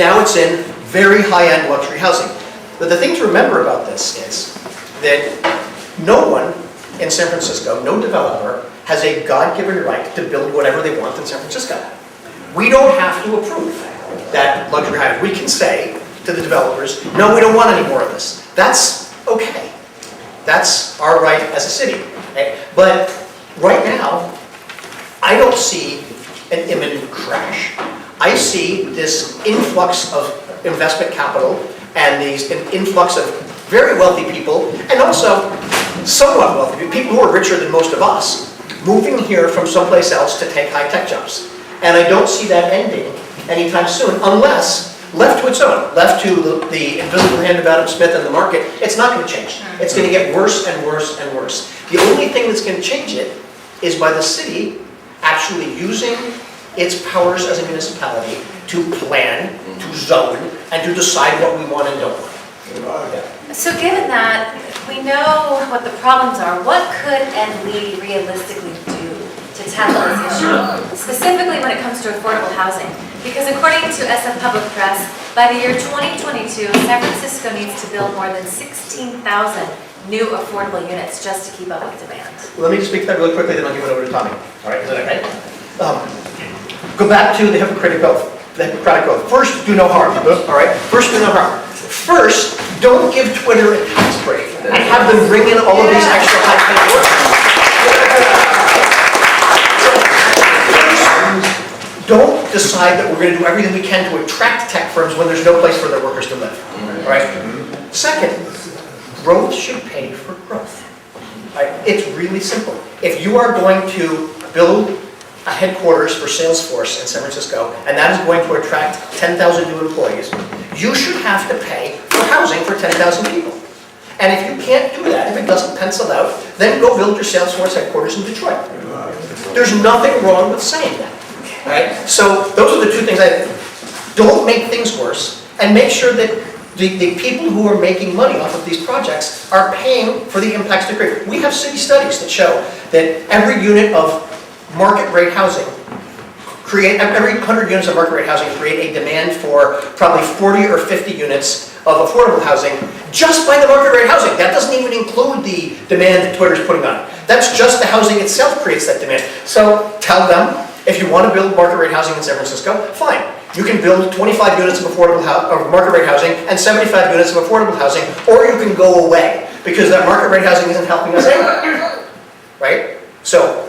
now it's in very high-end luxury housing. But the thing to remember about this is that no one in San Francisco, no developer, has a God-given right to build whatever they want in San Francisco. We don't have to approve that luxury housing. We can say to the developers, no, we don't want any more of this. That's okay. That's our right as a city. Okay? But right now, I don't see an imminent crash. I see this influx of investment capital and an influx of very wealthy people, and also somewhat wealthy people who are richer than most of us, moving here from someplace else to take high-tech jobs. And I don't see that ending anytime soon, unless left to its own, left to the invisible hand of Adam Smith and the market. It's not going to change. It's going to get worse and worse and worse. The only thing that's going to change it is by the city actually using its powers as a municipality to plan, to zone, and to decide what we want and don't want. So given that we know what the problems are, what could and we realistically do to tackle this issue, specifically when it comes to affordable housing? Because according to SF Public Press, by the year 2022, San Francisco needs to build more than 16,000 new affordable units just to keep up with demand. Let me speak to that really quickly, then I'll give it over to Tommy. All right, is that okay? Go back to the Hippocratic Oath. First, do no harm. All right? First, do no harm. First, don't give Twitter a tax break and have them bring in all of these extra high-paid workers. Don't decide that we're going to do everything we can to attract tech firms when there's no place for their workers to live. All right? Second, growth should pay for growth. Right? It's really simple. If you are going to build a headquarters for Salesforce in San Francisco, and that is going to attract 10,000 new employees, you should have to pay for housing for 10,000 people. And if you can't do that, if it doesn't pencil out, then go build your Salesforce headquarters in Detroit. There's nothing wrong with saying that. Right? So those are the two things. Don't make things worse, and make sure that the people who are making money off of these projects are paying for the impacts to create. We have city studies that show that every unit of market rate housing every 100 units of market rate housing create a demand for probably 40 or 50 units of affordable housing just by the market rate housing. That doesn't even include the demand that Twitter's putting on it. That's just the housing itself creates that demand. So tell them, if you want to build market rate housing in San Francisco, fine. You can build 25 units of market rate housing and 75 units of affordable housing, or you can go away because that market rate housing isn't helping us anyway. Right? So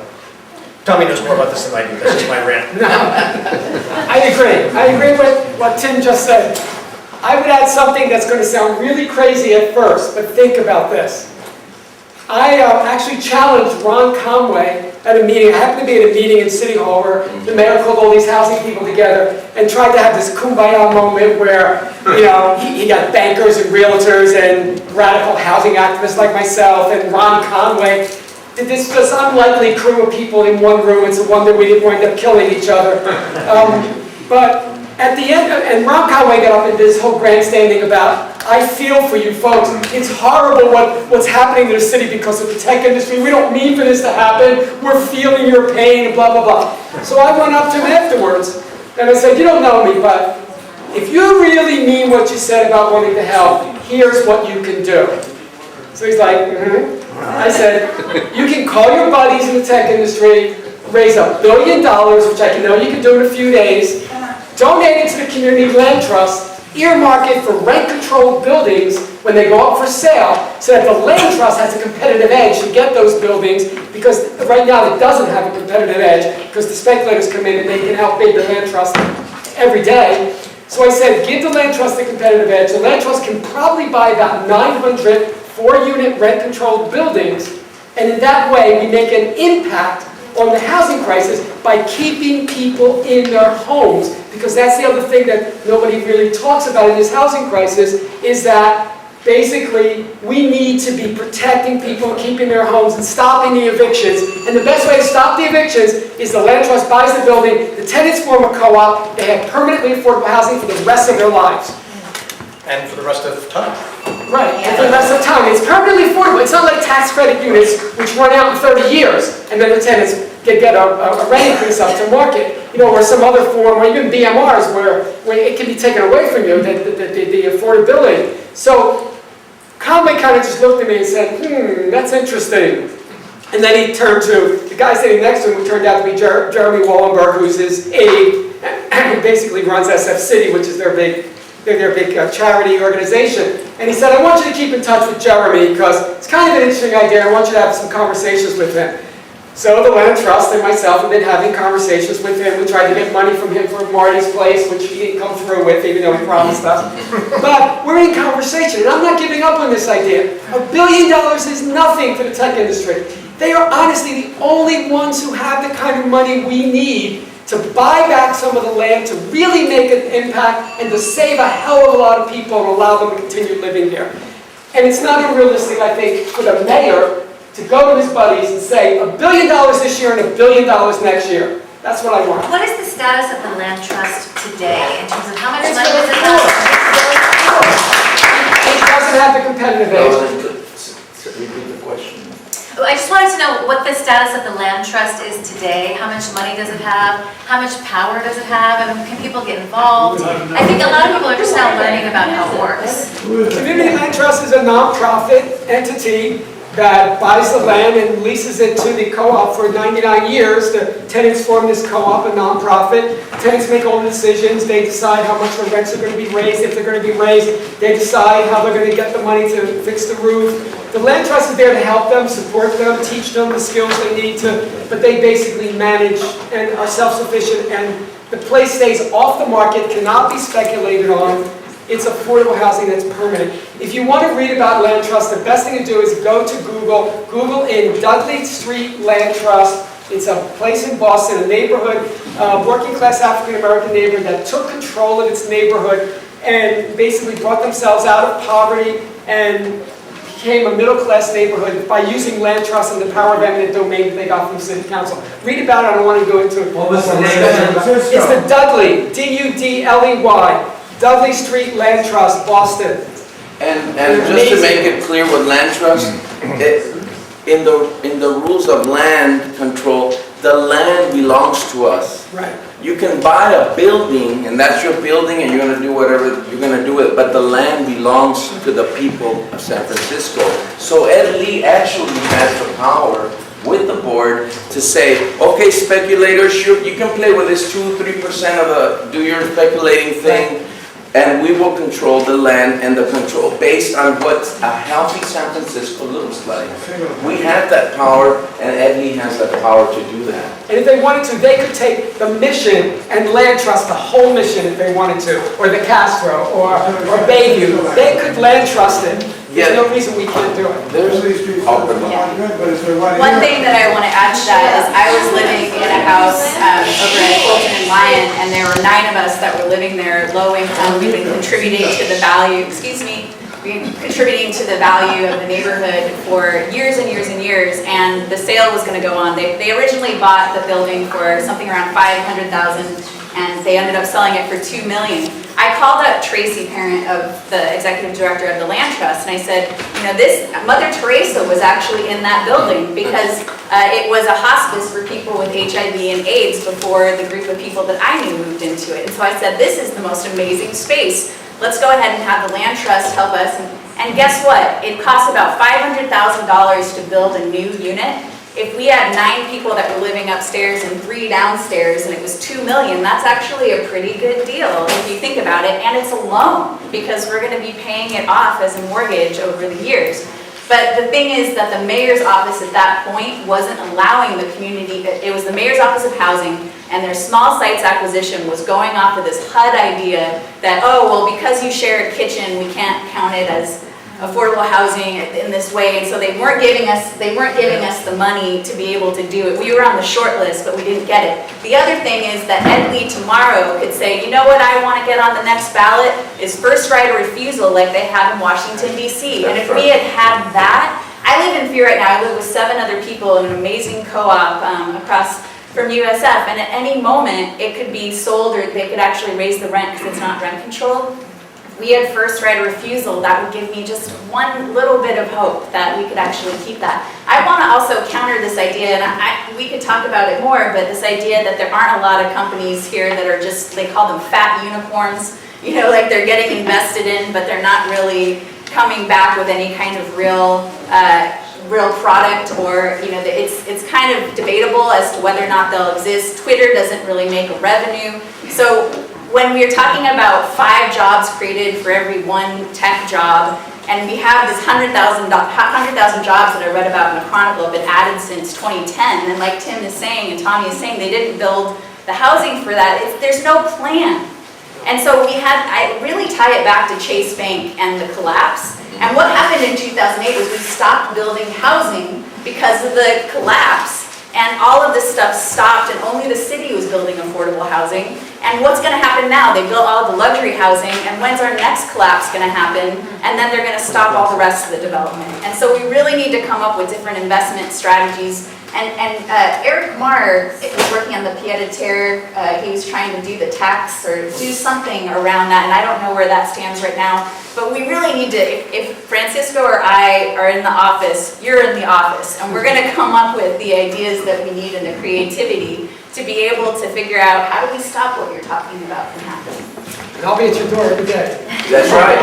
Tommy knows more about this than I do. This is my rant. No, I agree. I agree with what Tim just said. I would add something that's going to sound really crazy at first, but think about this. I actually challenged Ron Conway at a meeting. I happened to be at a meeting in City Hall where the mayor called all these housing people together and tried to have this kumbaya moment where, you know, he got bankers and realtors and radical housing activists like myself and Ron Conway. This unlikely crew of people in one room. It's a wonder we didn't wind up killing each other. But at the end, and Ron Conway got up and did this whole grandstanding about, I feel for you folks. It's horrible what's happening to the city because of the tech industry. We don't mean for this to happen. We're feeling your pain and blah, blah, blah. So I went up to him afterwards and I said, you don't know me, but if you really mean what you said about wanting to help, here's what you can do. So he's like, I said, you can call your buddies in the tech industry, raise $1 billion, which I know you can do in a few days, donate it to the community land trust, earmark it for rent-controlled buildings when they go up for sale, so that the land trust has a competitive edge to get those buildings, because right now it doesn't have a competitive edge, because the speculators come in and they can outbid the land trust every day. So I said, give the land trust a competitive edge. The land trust can probably buy about 900 4-unit rent-controlled buildings, and in that way we make an impact on the housing crisis by keeping people in their homes, because that's the other thing that nobody really talks about in this housing crisis, is that basically we need to be protecting people and keeping their homes and stopping the evictions, and the best way to stop the evictions is the land trust buys the building, the tenants form a co-op, they have permanently affordable housing for the rest of their lives. And for the rest of time. Right, and for the rest of the time, it's permanently affordable. It's not like tax credit units, which run out in 30 years, and then the tenants get a rent increase up to market, or some other form, or even BMRs, where it can be taken away from you, the affordability. So Conway kind of just looked at me and said, that's interesting. And then he turned to the guy sitting next to him, who turned out to be Jeremy Wallenberg, who's his aide, who basically runs SF City, which is their big charity organization. And he said, I want you to keep in touch with Jeremy because it's kind of an interesting idea. I want you to have some conversations with him. So the Land Trust and myself have been having conversations with him. We tried to get money from him for Marty's place, which he didn't come through with, even though he promised us. But we're in conversation, and I'm not giving up on this idea. $1 billion is nothing for the tech industry. They are honestly the only ones who have the kind of money we need to buy back some of the land, to really make an impact, and to save a hell of a lot of people and allow them to continue living here. And it's not unrealistic, I think, for the mayor to go to his buddies and say, $1 billion this year and $1 billion next year. That's what I want. What is the status of the land trust today in terms of how much money does it have? It doesn't have the competitive edge. Repeat the question. I just wanted to know what the status of the land trust is today. How much money does it have? How much power does it have? And can people get involved? I think a lot of people are just now learning about how it works. Community Land Trust is a nonprofit entity that buys the land and leases it to the co-op for 99 years. The tenants form this co-op, a nonprofit. Tenants make all the decisions. They decide how much the rents are going to be raised. If they're going to be raised, they decide how they're going to get the money to fix the roof. The Land Trust is there to help them, support them, teach them the skills they need to, but they basically manage and are self-sufficient, and the place stays off the market, cannot be speculated on. It's affordable housing that's permanent. If you want to read about Land Trust, the best thing to do is go to Google. Google in Dudley Street Land Trust. It's a place in Boston, a neighborhood, working class African American neighborhood that took control of its neighborhood and basically brought themselves out of poverty and became a middle class neighborhood by using Land Trust and the power of eminent domain that they got from the city council. Read about it, I don't want to go into it. What was the name of it? It's the Dudley, D-U-D-L-E-Y. Dudley Street Land Trust, Boston. And just to make it clear with land trust, in the rules of land control, the land belongs to us. Right. You can buy a building, and that's your building, and you're going to do whatever you're going to do with it, but the land belongs to the people of San Francisco. So Ed Lee actually has the power with the board to say, okay, speculators, you can play with this 2-3% of do your speculating thing, and we will control the land and the control based on what a healthy San Francisco looks like. We have that power, and Ed Lee has that power to do that. And if they wanted to, they could take the mission and Land Trust, the whole mission if they wanted to, or the Castro, or Bayview. They could Land Trust it. There's no reason we can't do it. One thing that I want to add to that is I was living in a house over in Fulton and Lyon, and there were 9 of us that were living there, low income. We've been contributing to the value, contributing to the value of the neighborhood for years and years and years, and the sale was going to go on. They originally bought the building for something around $500,000, and they ended up selling it for $2 million. I called up Tracy, parent of the executive director of the Land Trust, and I said, this Mother Teresa was actually in that building because it was a hospice for people with HIV and AIDS before the group of people that I knew moved into it. And so I said, this is the most amazing space. Let's go ahead and have the Land Trust help us. And guess what? It costs about $500,000 to build a new unit. If we had 9 people that were living upstairs and 3 downstairs and it was $2 million, that's actually a pretty good deal if you think about it. And it's a loan because we're going to be paying it off as a mortgage over the years. But the thing is that the mayor's office at that point wasn't allowing the community, it was the mayor's office of housing, and their small sites acquisition was going off of this HUD idea that, oh, well, because you share a kitchen, we can't count it as affordable housing in this way, and so they weren't giving us the money to be able to do it. We were on the short list, but we didn't get it. The other thing is that Ed Lee tomorrow could say, you know what I want to get on the next ballot is first right of refusal like they have in Washington, D.C. And if we had had that, I live in Fear right now. I live with 7 other people in an amazing co-op across from USF, and at any moment it could be sold or they could actually raise the rent because it's not rent controlled. we had first right of refusal, that would give me just one little bit of hope that we could actually keep that. I want to also counter this idea, and we could talk about it more, but this idea that there aren't a lot of companies here that are just, they call them fat unicorns, you know, like they're getting invested in, but they're not really coming back with any kind of real product, or, you know, it's kind of debatable as to whether or not they'll exist. Twitter doesn't really make a revenue. So when we're talking about 5 jobs created for every 1 tech job, and we have this 100,000 jobs that I read about in the Chronicle have been added since 2010, and like Tim is saying and Tommy is saying, they didn't build the housing for that. There's no plan. And so I really tie it back to Chase Bank and the collapse. And what happened in 2008 was we stopped building housing because of the collapse, and all of this stuff stopped, and only the city was building affordable housing. And what's going to happen now? They built all the luxury housing, and when's our next collapse going to happen? And then they're going to stop all the rest of the development. And so we really need to come up with different investment strategies. And Eric Marr was working on the pied-à-terre. He was trying to do the tax or do something around that, and I don't know where that stands right now. But we really need to, if Francisco or I are in the office, you're in the office, and we're going to come up with the ideas that we need and the creativity to be able to figure out how do we stop what you're talking about from happening. And I'll be at your door every day. That's right.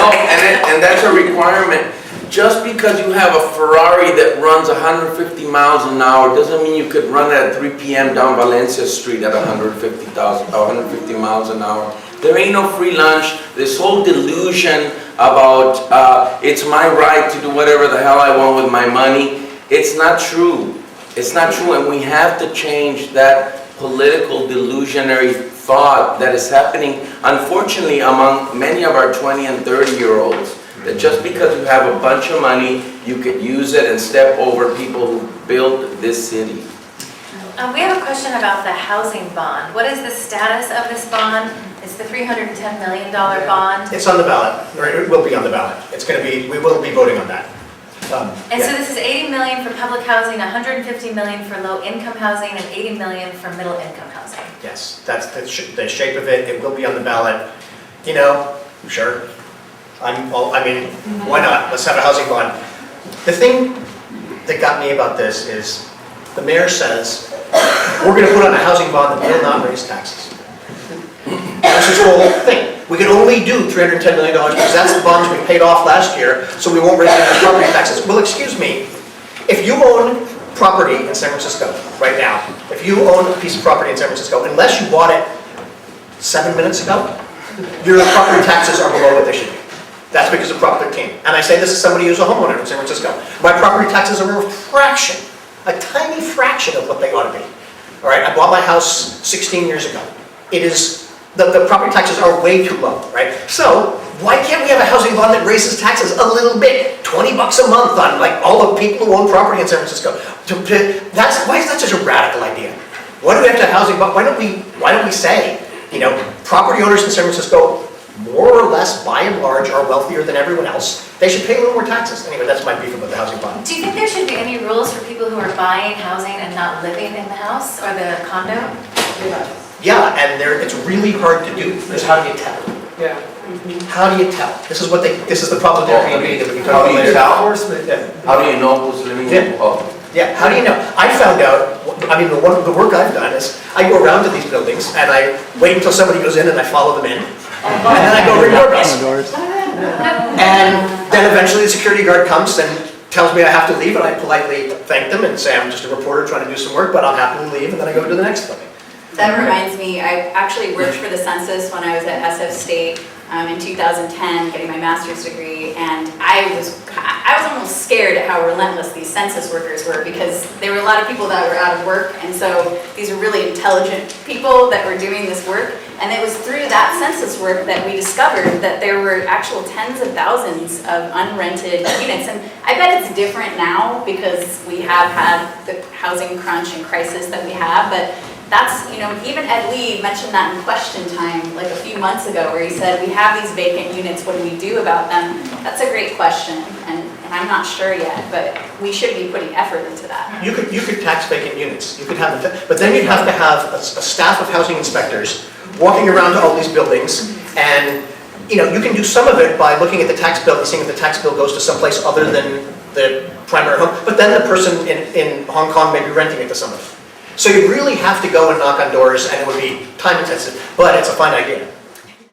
No, and that's a requirement. Just because you have a Ferrari that runs 150 miles an hour doesn't mean you could run it at 3 p.m. down Valencia Street at 150 miles an hour. There ain't no free lunch. This whole delusion about it's my right to do whatever the hell I want with my money, it's not true. It's not true, and we have to change that political delusionary thought that is happening, unfortunately, among many of our 20 and 30-year-olds. That just because you have a bunch of money, you could use it and step over people who built this city. We have a question about the housing bond. What is the status of this bond? It's the $310 million bond. It's on the ballot, or it will be on the ballot. It's going to be, we will be voting on that. And so this is $80 million for public housing, $150 million for low-income housing, and $80 million for middle-income housing. Yes, that's the shape of it. It will be on the ballot. You know, sure. I mean, why not? Let's have a housing bond. The thing that got me about this is the mayor says, we're going to put on a housing bond that will not raise taxes. That's his whole thing. We can only do $310 million because that's the bonds we paid off last year, so we won't raise any property taxes. Well, excuse me, if you own property in San Francisco right now, if you own a piece of property in San Francisco, unless you bought it 7 minutes ago, your property taxes are below what they should be. That's because of Prop 13. And I say this as somebody who's a homeowner in San Francisco. My property taxes are a fraction, a tiny fraction of what they ought to be. All right, I bought my house 16 years ago. It is, the property taxes are way too low, right? So, why can't we have a housing bond that raises taxes a little bit? 20 bucks a month on like all the people who own property in San Francisco. Why is that such a radical idea? Why do we have to have housing bond? Why don't we say, you know, property owners in San Francisco more or less, by and large, are wealthier than everyone else. They should pay a little more taxes. Anyway, that's my beef about the housing bond. Do you think there should be any rules for people who are buying housing and not living in the house or the condo? Yeah, and it's really hard to do. Because how do you tell? Yeah. How do you tell? This is the problem with Airbnb that we can talk How do about you later. tell? Enforcement. Yeah. How do you know who's living in? Oh. Yeah, how do you know? I found out, I mean, the work I've done is I go around to these buildings and I wait until somebody goes in and I follow them in. And then I go ring doorbells. And then eventually the security guard comes and tells me I have to leave, and I politely thank them and say I'm just a reporter trying to do some work, but I'll happily leave, and then I go to the next building. That reminds me, I actually worked for the census when I was at SF State in 2010, getting my master's degree, and I was almost scared at how relentless these census workers were, because there were a lot of people that were out of work, and so these are really intelligent people that were doing this work, and it was through that census work that we discovered that there were actual tens of thousands of unrented units, and I bet it's different now because we have had the housing crunch and crisis that we have, but that's, you know, even Ed Lee mentioned that in question time like a few months ago, where he said, we have these vacant units, what do we do about them? That's a great question, and I'm not sure yet, but we should be putting effort into that. You could tax vacant units. You could have, but then you'd have to have a staff of housing inspectors walking around to all these buildings and you know, you can do some of it by looking at the tax bill and seeing if the tax bill goes to someplace other than the primary home, but then the person in Hong Kong may be renting it to somebody. So you really have to go and knock on doors, and it would be time intensive, but it's a fine idea.